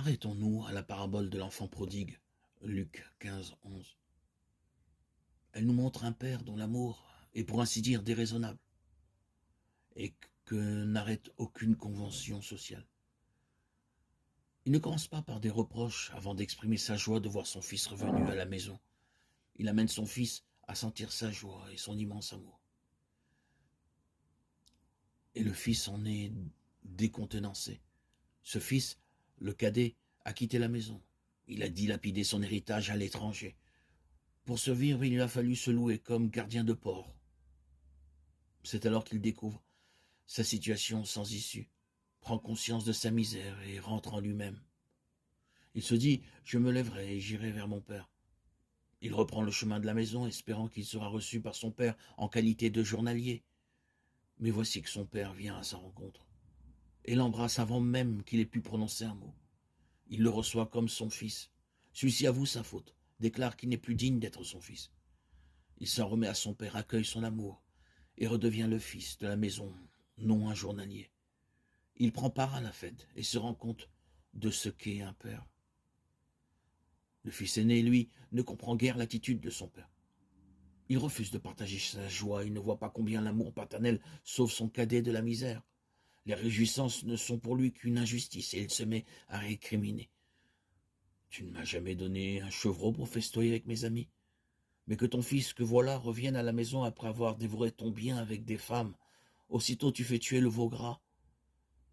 Arrêtons-nous à la parabole de l'enfant prodigue, Luc 15, 11. Elle nous montre un père dont l'amour est pour ainsi dire déraisonnable et que n'arrête aucune convention sociale. Il ne commence pas par des reproches avant d'exprimer sa joie de voir son fils revenu à la maison. Il amène son fils à sentir sa joie et son immense amour. Et le fils en est décontenancé. Ce fils, le cadet, a quitté la maison. Il a dilapidé son héritage à l'étranger. Pour survivre, il lui a fallu se louer comme gardien de port. C'est alors qu'il découvre sa situation sans issue, prend conscience de sa misère et rentre en lui-même. Il se dit « Je me lèverai et j'irai vers mon père ». Il reprend le chemin de la maison, espérant qu'il sera reçu par son père en qualité de journalier. Mais voici que son père vient à sa rencontre et l'embrasse avant même qu'il ait pu prononcer un mot. Il le reçoit comme son fils. Celui-ci avoue sa faute, déclare qu'il n'est plus digne d'être son fils. Il s'en remet à son père, accueille son amour et redevient le fils de la maison, non un journalier. Il prend part à la fête et se rend compte de ce qu'est un père. Le fils aîné, lui, ne comprend guère l'attitude de son père. Il refuse de partager sa joie, il ne voit pas combien l'amour paternel sauve son cadet de la misère. Les réjouissances ne sont pour lui qu'une injustice et il se met à récriminer. Tu ne m'as jamais donné un chevreau pour festoyer avec mes amis, mais que ton fils que voilà revienne à la maison après avoir dévoré ton bien avec des femmes. Aussitôt tu fais tuer le veau gras.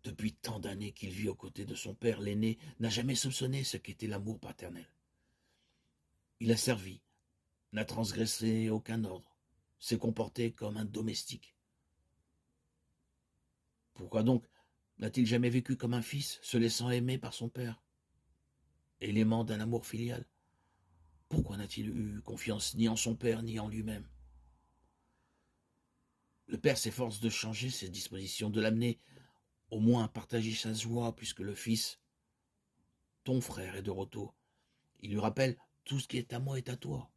Depuis tant d'années qu'il vit aux côtés de son père, l'aîné n'a jamais soupçonné ce qu'était l'amour paternel. Il a servi, n'a transgressé aucun ordre, s'est comporté comme un domestique. Pourquoi donc n'a-t-il jamais vécu comme un fils, se laissant aimer par son père, élément d'un amour filial? Pourquoi n'a-t-il eu confiance ni en son père ni en lui-même? Le père s'efforce de changer ses dispositions, de l'amener au moins à partager sa joie, puisque le fils, ton frère, est de retour. Il lui rappelle « Tout ce qui est à moi est à toi ».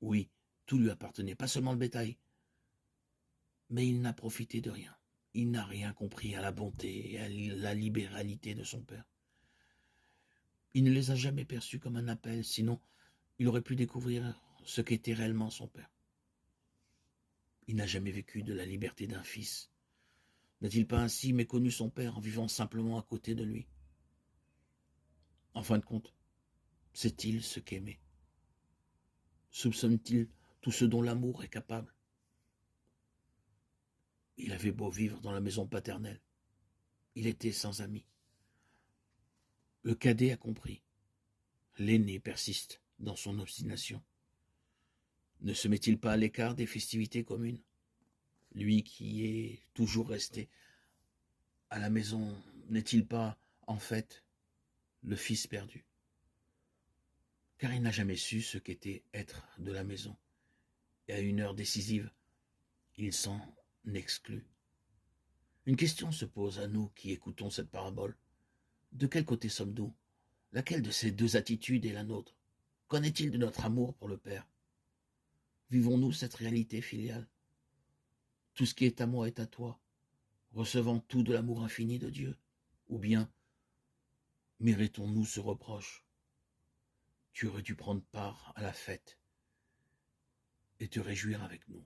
Oui, tout lui appartenait, pas seulement le bétail. Mais il n'a profité de rien. Il n'a rien compris à la bonté et à la libéralité de son père. Il ne les a jamais perçus comme un appel, sinon il aurait pu découvrir ce qu'était réellement son père. Il n'a jamais vécu de la liberté d'un fils. N'a-t-il pas ainsi méconnu son père en vivant simplement à côté de lui? En fin de compte, sait-il ce qu'aimer? Soupçonne-t-il tout ce dont l'amour est capable? Il avait beau vivre dans la maison paternelle, il était sans amis. Le cadet a compris. L'aîné persiste dans son obstination. Ne se met-il pas à l'écart des festivités communes? Lui qui est toujours resté à la maison, n'est-il pas, en fait, le fils perdu? Car il n'a jamais su ce qu'était être de la maison. Et à une heure décisive, il s'en exclut. Une question se pose à nous qui écoutons cette parabole. De quel côté sommes-nous? Laquelle de ces deux attitudes est la nôtre? Qu'en est-il de notre amour pour le Père? Vivons-nous cette réalité filiale? Tout ce qui est à moi est à toi, recevant tout de l'amour infini de Dieu? Ou bien méritons-nous ce reproche? Tu aurais dû prendre part à la fête et te réjouir avec nous.